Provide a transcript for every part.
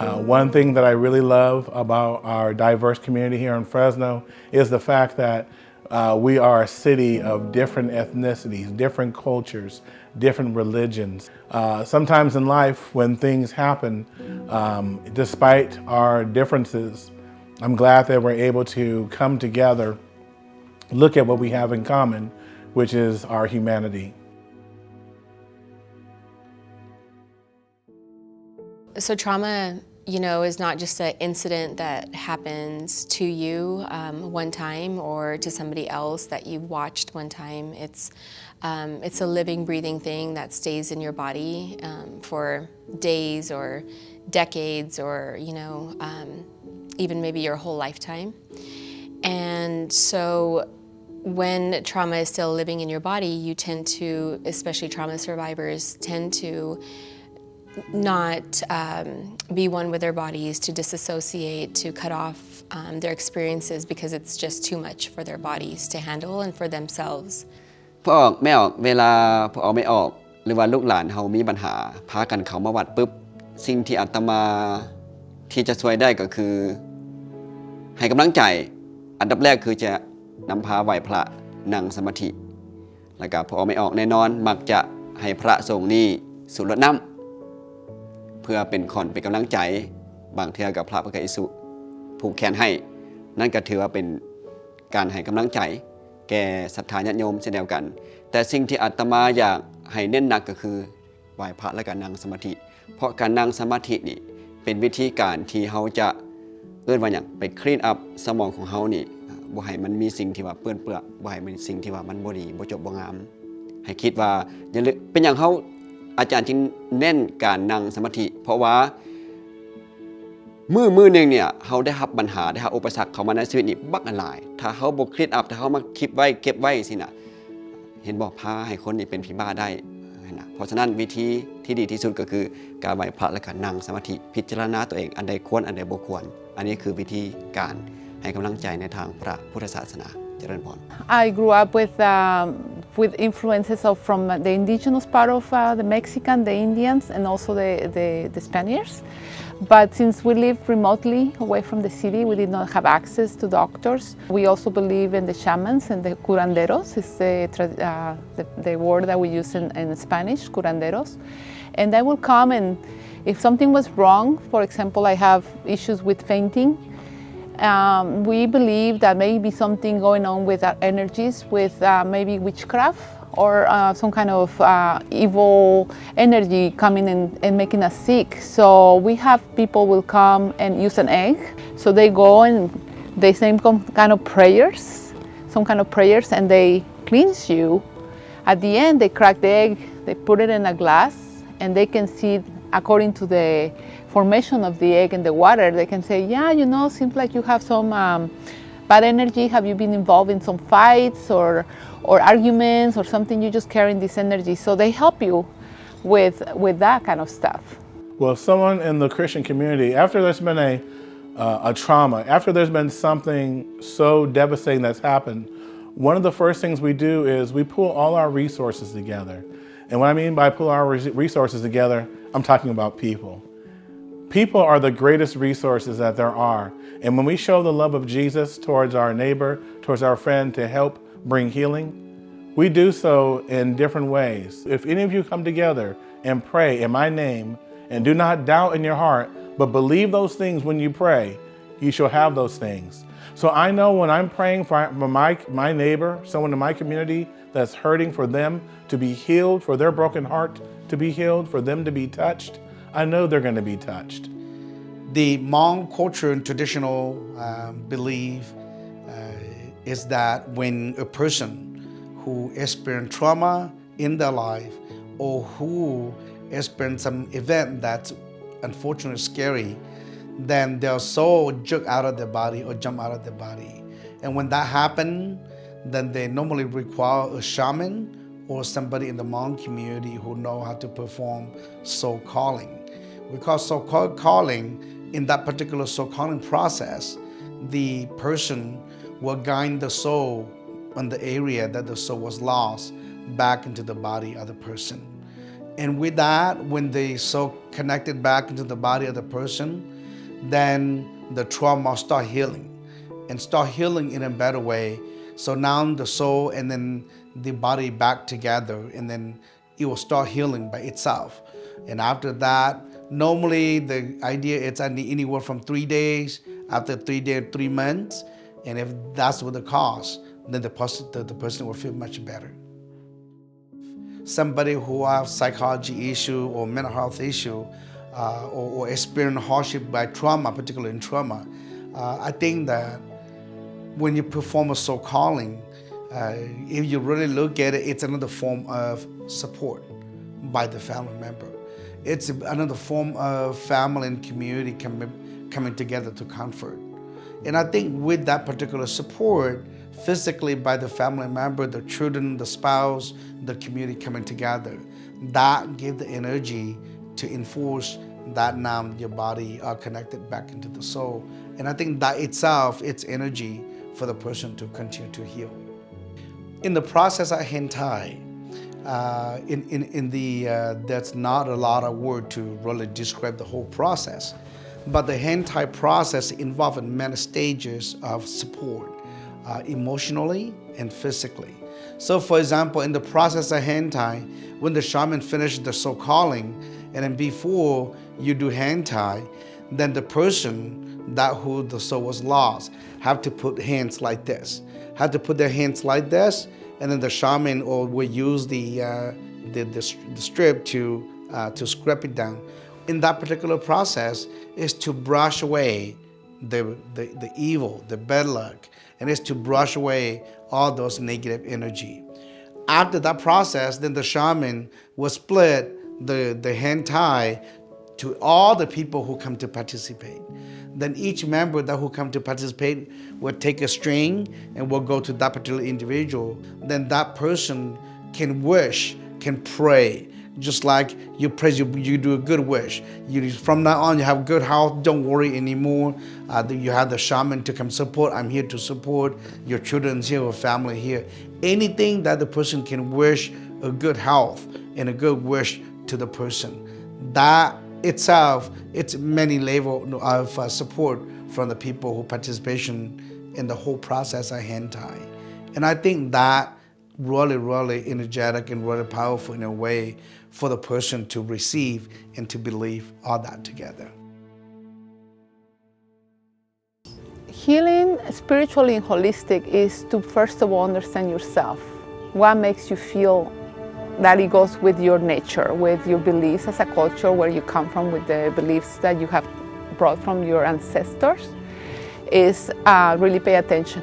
One thing that I really love about our diverse community here in Fresno is the fact that we are a city of different ethnicities, different cultures, different religions. Sometimes in life, when things happen, despite our differences, I'm glad that we're able to come together, look at what we have in common, which is our humanity. So trauma, is not just an incident that happens to you one time or to somebody else that you watched one time. It's a living, breathing thing that stays in your body for days or decades or, even maybe your whole lifetime. And so when trauma is still living in your body, you tend to, especially trauma survivors, tend to not be one with their bodies, to disassociate, to cut off their experiences because it's just too much for their bodies to handle and for themselves. พอออกไม่ออกเวลาพอออกไม่ออกหรือว่าลูกหลานเฮามีปัญหาพากันเข้ามาวัดปุ๊บสิ่งที่อาตมาที่จะช่วยได้ก็คือให้กำลังใจอันดับแรกคือจะนำพาไหว้พระนั่งสมาธิแล้วก็พอออกไม่ออกแน่นอนมักจะให้พระสงฆ์นี่สูดรดน้ำเพื่อเป็นขอนเป็นกำลังใจบางเทื่อกับพระพระอิสุผูกแขนให้นั่นก็ถือว่าเป็นการให้กำลังใจแก่ศรัทธาญาติโยมเช่นเดียวกันแต่สิ่งที่อาตมาอยากให้เน้นหนักก็คือไหว้พระและการนั่งสมาธิเพราะการนั่งสมาธินี่เป็นวิธีการที่เฮาจะว่าอย่างไปคลีนอัพสมองของเฮานี่บ่ให้มันมีสิ่งที่ว่าเปื้อนเปื้อนบ่ให้มันสิ่งที่ว่ามันบ่ดีบ่จบบ่งามให้คิดว่าอย่าลืมเป็นอย่างเฮาอาจารย์จึงเน้นการนั่งสมาธิเพราะว่ามือหนึ่งเนี่ยเขาได้รับปัญหาได้รับอุปสรรคเข้ามาในชีวิตนี่บักหลายถ้าเขาบ่คลีนอัพถ้าเขามาคิดไว้เก็บไว้สินะเห็นบอกพาให้คนนี่เป็นผีบ้าได้นะเพราะฉะนั้นวิธีที่ดีที่สุดก็คือการไหว้พระและการนั่งสมาธิพิจารณาตัวเองอันใดควรอันใดบ่ควรอันนี้คือวิธีการให้กำลังใจในทางพระพุทธศาสนาเจริญพร I grew up with influences from the indigenous part of the Mexican, the Indians, and also the Spaniards. But since we live remotely away from the city, we did not have access to doctors. We also believe in the shamans and the curanderos, is the word that we use in Spanish, curanderos. And they will come and if something was wrong, for example, I have issues with fainting, we believe that may be something going on with our energies, with maybe witchcraft or some kind of evil energy coming in and making us sick. So we have people will come and use an egg. So they go and they say some kind of prayers, and they cleanse you. At the end, they crack the egg, they put it in a glass, and they can see according to the formation of the egg in the water. They can say, yeah, seems like you have some bad energy. Have you been involved in some fights or arguments or something? You're just carrying this energy. So they help you with that kind of stuff. Well, someone in the Christian community, after there's been a trauma, after there's been something so devastating that's happened, one of the first things we do is we pull all our resources together. And what I mean by pull our resources together, I'm talking about people. People are the greatest resources that there are. And when we show the love of Jesus towards our neighbor, towards our friend to help bring healing, we do so in different ways. If any of you come together and pray in my name and do not doubt in your heart, but believe those things when you pray, you shall have those things. So I know when I'm praying for my neighbor, someone in my community that's hurting, for them to be healed, for their broken heart to be healed, for them to be touched, I know they're going to be touched. The Hmong culture and traditional belief is that when a person who experienced trauma in their life or who experienced some event that's unfortunately scary, then their soul jerk out of their body or jump out of their body. And when that happens, then they normally require a shaman or somebody in the Hmong community who know how to perform soul calling. Because soul calling, in that particular soul calling process, the person will guide the soul on the area that the soul was lost back into the body of the person. And with that, when the soul connected back into the body of the person, then the trauma start healing and start healing in a better way. So now the soul and then the body back together, and then it will start healing by itself. And after that, normally the idea is anywhere from 3 days, after 3 days, 3 months. And if that's what the cause, then the person will feel much better. Somebody who has psychology issue or mental health issue or experience hardship by trauma, particularly in trauma, I think that when you perform a soul calling, if you really look at it, it's another form of support by the family member. It's another form of family and community coming together to comfort. And I think with that particular support, physically by the family member, the children, the spouse, the community coming together, that gives the energy to enforce that now your body are connected back into the soul. And I think that itself, it's energy for the person to continue to heal. In the process of hentai, that's not a lot of word to really describe the whole process. But the hentai process involves many stages of support, emotionally and physically. So for example, in the process of hentai, when the shaman finishes the soul calling, and then before you do hentai, then the person that who the soul was lost have to put hands like this, have to put their hands like this, and then the shaman will use the strip to scrape it down. In that particular process is to brush away the evil, the bad luck, and is to brush away all those negative energy. After that process, then the shaman will split the hand tie to all the people who come to participate. Then each member who come to participate will take a string and will go to that particular individual. Then that person can wish, can pray. Just like you pray, you do a good wish. From now on, you have good health. Don't worry anymore. You have the shaman to come support. I'm here to support. Your children's here, your family here. Anything that the person can wish, a good health and a good wish to the person. That itself, it's many levels of support from the people who participation in the whole process of hentai. And I think that really, really energetic and really powerful in a way for the person to receive and to believe all that together. Healing spiritually and holistic is to first of all understand yourself. What makes you feel that it goes with your nature, with your beliefs as a culture, where you come from, with the beliefs that you have brought from your ancestors, is really pay attention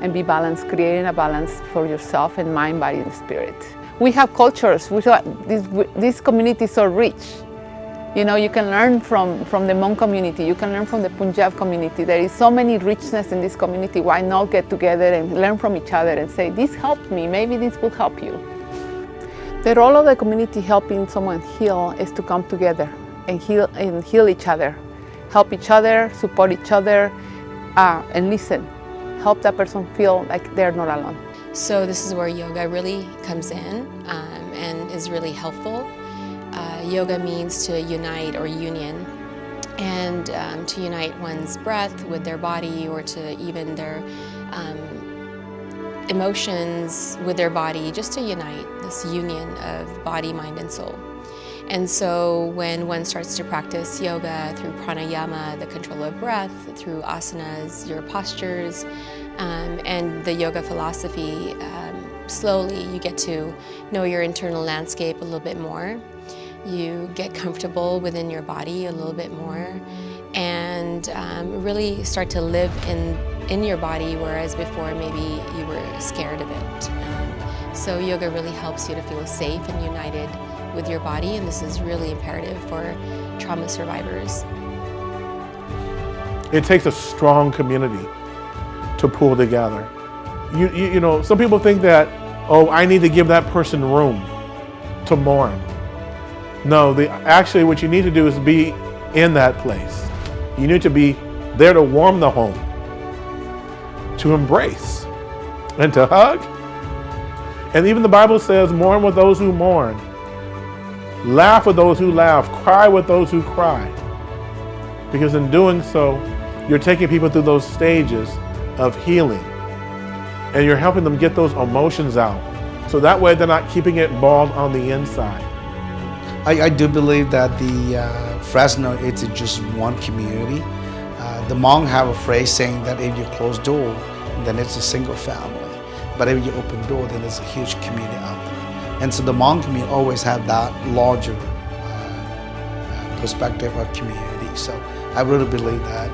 and be balanced, creating a balance for yourself and mind, body, and spirit. We have cultures, this community is so rich. You know, you can learn from the Hmong community, you can learn from the Punjab community. There is so many richness in this community. Why not get together and learn from each other and say, this helped me, maybe this will help you. The role of the community helping someone heal is to come together and heal each other, help each other, support each other, and listen. Help that person feel like they're not alone. So this is where yoga really comes in and is really helpful. Yoga means to unite or union, and to unite one's breath with their body, or to even their emotions with their body, just to unite this union of body, mind, and soul. And so when one starts to practice yoga through pranayama, the control of breath, through asanas, your postures, and the yoga philosophy, slowly you get to know your internal landscape a little bit more. You get comfortable within your body a little bit more, and really start to live in your body, whereas before maybe you were scared of it. So yoga really helps you to feel safe and united with your body, and this is really imperative for trauma survivors. It takes a strong community to pull together. You know, some people think that, oh, I need to give that person room to mourn. No, actually what you need to do is be in that place. You need to be there to warm the home, to embrace, and to hug. And even the Bible says, mourn with those who mourn. Laugh with those who laugh, cry with those who cry. Because in doing so, you're taking people through those stages of healing. And you're helping them get those emotions out. So that way they're not keeping it balled on the inside. I do believe that the Fresno, it's just one community. The Hmong have a phrase saying that if you close door, then it's a single family. But if you open door, then there's a huge community out there. And so the Hmong community always have that larger perspective of community. So I really believe that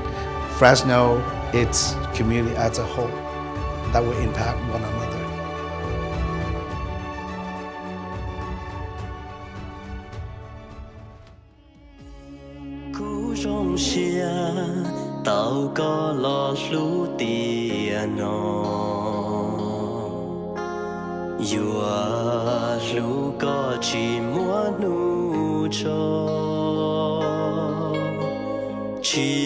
Fresno, its community as a whole, that will impact one another. 故中下，祷告落路的诺，有啊路个去莫努着，去。